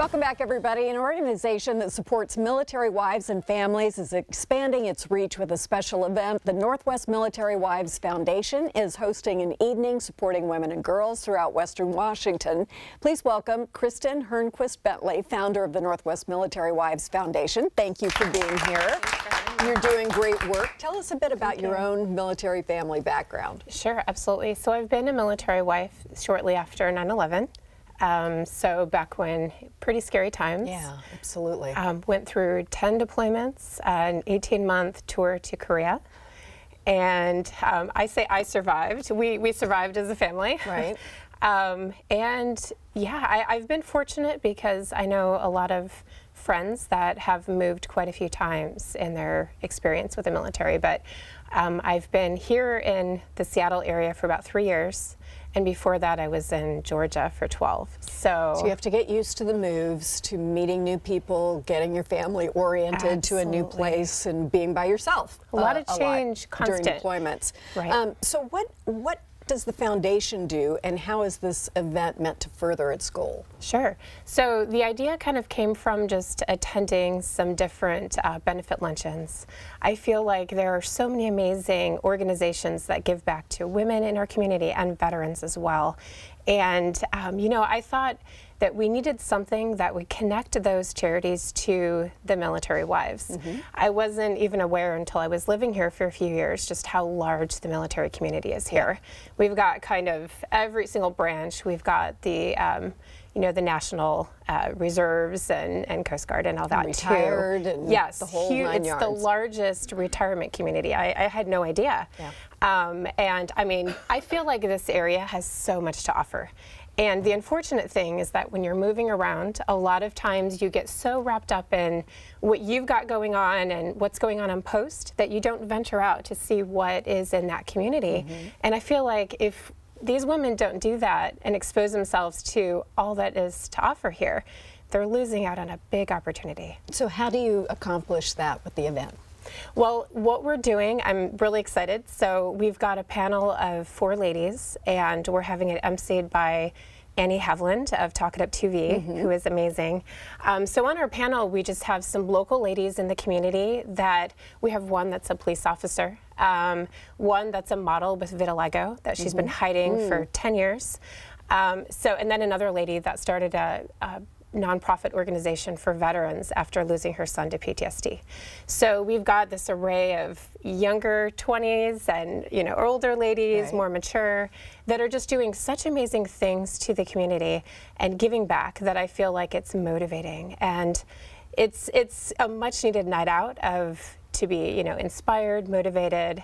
Welcome back, everybody. An organization that supports military wives and families is expanding its reach with a special event. The Northwest Military Wives Foundation is hosting an evening supporting women and girls throughout Western Washington. Please welcome Kristin Hernquist-Bentley, founder of the Northwest Military Wives Foundation. Thank you for being here. You're doing great work. Tell us a bit about your own military family background. Sure, absolutely. So I've been a military wife shortly after 9/11. So back when, pretty scary times. Yeah, absolutely. Went through 10 deployments, an 18-month tour to Korea. And I say I survived. We survived as a family. Right. And yeah, I've been fortunate because I know a lot of friends that have moved quite a few times in their experience with the military. But I've been here in the Seattle area for about 3 years. And before that, I was in Georgia for 12. So you have to get used to the moves, to meeting new people, getting your family oriented to a new place, and being by yourself. A lot of change, constant. During deployments. Right. So what does the foundation do, and how is this event meant to further its goal? Sure. So the idea kind of came from just attending some different benefit luncheons. I feel like there are so many amazing organizations that give back to women in our community and veterans as well. And, you know, I thought that we needed something that would connect those charities to the military wives. I wasn't even aware until I was living here for a few years just how large the military community is here. We've got kind of every single branch. We've got the, you know, the National Reserves and Coast Guard and all that retired too. And yes, the whole 9 yards. It's the largest retirement community. I had no idea. Yeah. And I mean, I feel like this area has so much to offer. And the unfortunate thing is that when you're moving around, a lot of times you get so wrapped up in what you've got going on and what's going on post that you don't venture out to see what is in that community. And I feel like if these women don't do that and expose themselves to all that is to offer here, they're losing out on a big opportunity. So how do you accomplish that with the event? Well, what we're doing, I'm really excited. So we've got a panel of 4 ladies, and we're having it emceed by Annie Havland of Talk It Up TV, who is amazing. So on our panel, we just have some local ladies in the community that we have one that's a police officer, one that's a model with vitiligo that she's been hiding for 10 years. And then another lady that started a nonprofit organization for veterans after losing her son to PTSD. So we've got this array of younger 20s and, you know, older ladies, more mature, that are just doing such amazing things to the community and giving back that I feel like it's motivating. And it's a much needed night out to be, you know, inspired, motivated,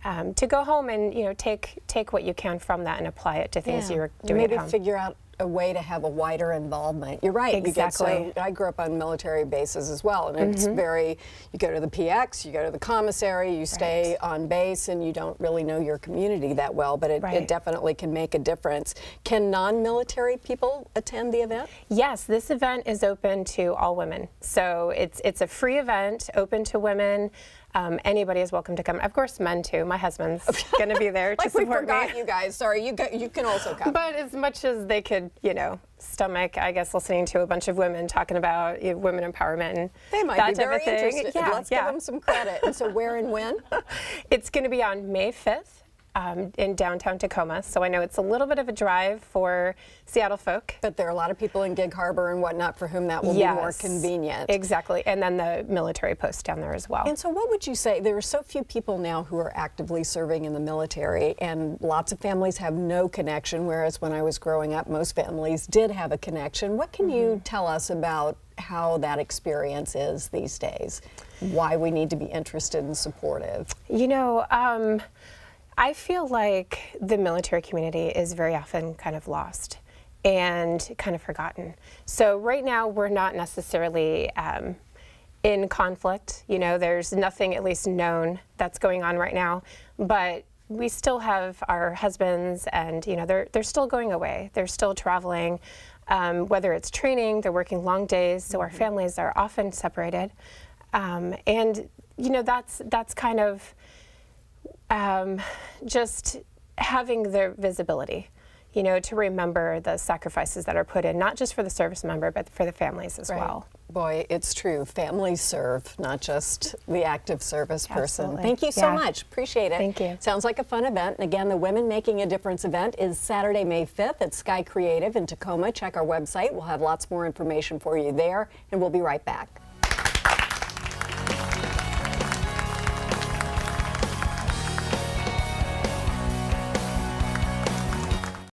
to go home and, you know, take what you can from that and apply it to things you're doing maybe at home. Figure out a way to have a wider involvement. You're right. Exactly. I grew up on military bases as well, and it's very, you go to the PX, you go to the commissary, you stay on base, and you don't really know your community that well, but it definitely can make a difference. Can non-military people attend the event? Yes, this event is open to all women. So it's a free event, open to women. Anybody is welcome to come. Of course, men too. My husband's going to be there to support me. We forgot you guys. Sorry, you can also come. But as much as they could, you know, stomach, I guess, listening to a bunch of women talking about women empowerment and they might that be type very of thing. interested. Yeah, Let's give them some credit. And so where and when? It's going to be on May 5th. In downtown Tacoma, so I know it's a little bit of a drive for Seattle folk. But there are a lot of people in Gig Harbor and whatnot for whom that will be more convenient. Exactly, and then the military post down there as well. And so what would you say, there are so few people now who are actively serving in the military, and lots of families have no connection, whereas when I was growing up, most families did have a connection. What can you tell us about how that experience is these days? Why we need to be interested and supportive? You know, I feel like the military community is very often kind of lost and kind of forgotten. So right now we're not necessarily in conflict. You know, there's nothing at least known that's going on right now, but we still have our husbands and, you know, they're still going away. They're still traveling, whether it's training, they're working long days, so our families are often separated. And, you know, that's kind of just having the visibility. you know, to remember the sacrifices that are put in, not just for the service member, but for the families as well. Boy, it's true. Families serve, not just the active service person. Absolutely. Thank you so much. Appreciate it. Thank you. Sounds like a fun event. And again, the Women Making a Difference event is Saturday, May 5th at Sky Creative in Tacoma. Check our website. We'll have lots more information for you there, and we'll be right back.